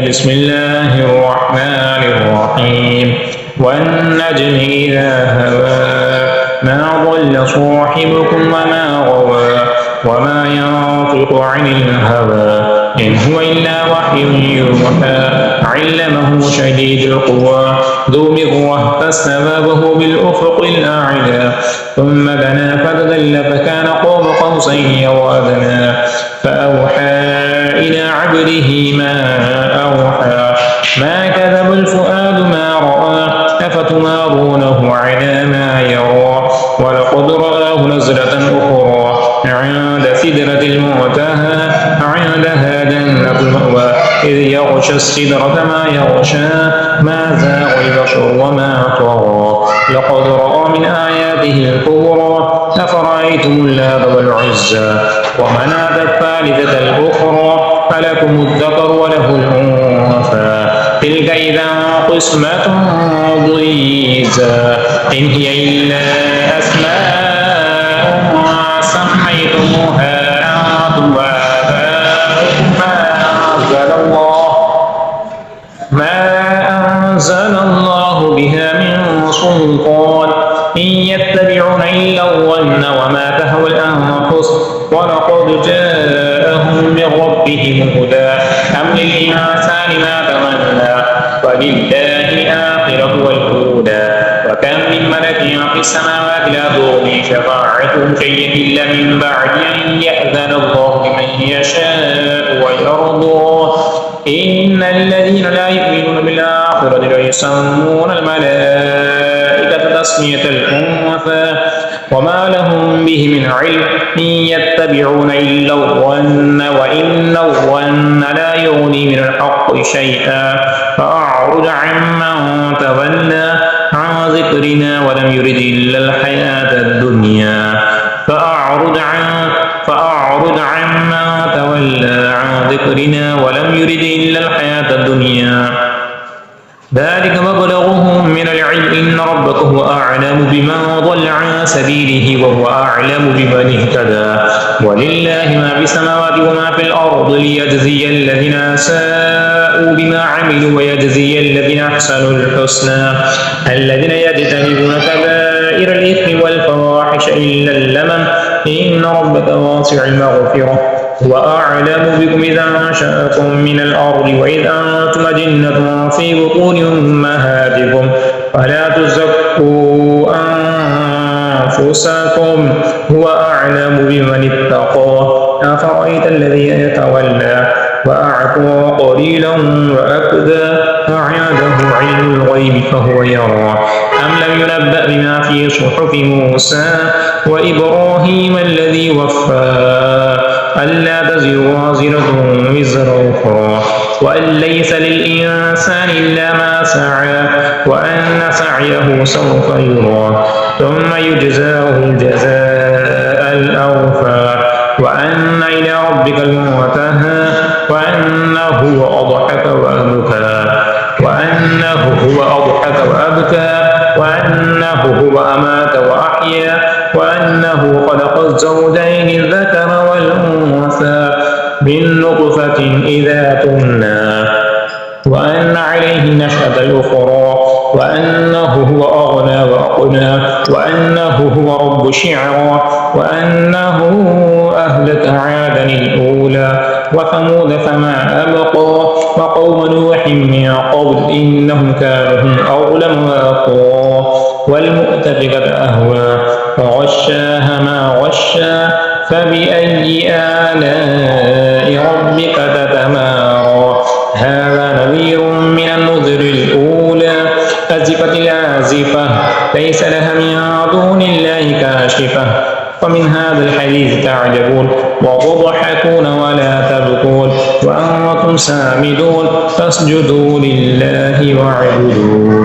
بسم الله الرحمن الرحيم والنجم إذا هوى ما ضل صاحبكم وما غوى وما ينطق عن الهوى إن هو إلا وحي يوحى علمه شديد القوى ذو مرة فاستوى وهو بالأفق الأعلى ثم دنا فتدلى فكان قاب قوسين أو أدنى فأوحى إلى عبده ما أوحى ما كذب الفؤاد ما رأى أفتمارونه على ما يرى ولقد رآه نزلة أخرى عند سدرة المنتهى عندها جنة المأوى إذ يغشى السدرة ما يغشى ما زاغ البشر وما طغى لقد رأى من آياته الكبرى أفرأيتم اللات والعزى ومناة الثالثة الأخرى فلكم الذكر وله الأنثى تلك إذا قسمة ضيزى إن هي إلا أسماء سميتموها أنتم وآباؤكم ما أنزل الله بها من سلطان إن يتبعون إلا الظن وما تهوى الأنفس ولقد جاءهم من ربهم هدى أم للإنسان ما تمنى ولله الآخرة والأولى وكم من ملك في السماوات لا تغني شفاعتهم شيئا إلا من بعد أن يأذن الله لمن يشاء ويرضى إن الذين لا يؤمنون بالآخرة ليسمون الملائكة تسمية الأنثى وما لهم به من علم إن يتبعون إلا الظن وإن الظن لا يغني من الحق شيئا فأعرض عمن تولى عن ذكرنا ولم يرد إلا الحياة الدنيا فأعرض عمن تولى عن ذكرنا ولم يرد إلا الحياة الدنيا ذلك مبلغهم من العلم إن ربك هو أعلم بمن ضل عن سبيله وهو أعلم بمن اهتدى ولله ما في السماوات وما في الأرض ليجزي الذين أساءوا بما عملوا ويجزي الذين أحسنوا الحسنى الذين يجتنبون كبائر الإثم والفواحش إلا اللمم إن ربك واسع المغفرة وأعلم بكم إذا أنشأكم من الأرض وإذ أنتم أجنة في بطون أمهاتكم فلا تزكوا أنفسكم هو أعلم بمن اتقى أفرأيت الذي يتولى وأعطى قليلا وأكدى أعنده علم الغيب فهو يرى أم لم ينبأ بما في صحف موسى وإبراهيم الذي وفى ألا تزر وازرة وزر أخرى وأن ليس للإنسان إلا ما سعى وأن سعيه سوف يرى ثم يجزاه الجزاء الأوفى وأن إلى ربك المنتهى وأنه هو أضحك وأبكى وأنه هو أمات وأحيا وأنه خلق الزوجين الذكر والأنثى من نطفة إذا تمنى وأن عليه النشأة الأخرى وأنه هو أغنى وأقنى وأنه هو رب الشعرى وأنه أهلك عادا الأولى وثمود فما أبقى وقوم نوح من قبل إنهم كانوا هم أظلم وأطغى والمؤتفكة أهوى فغشاها ما غشى فبأي آلاء ربك تتمارى هذا نذير من النذر الأولى أزفت الآزفة ليس لها من دون الله كاشفة ومن هذا الحديث تعجبون وتضحكون ولا تبكون وأنتم سامدون فاسجدوا لله واعبدوا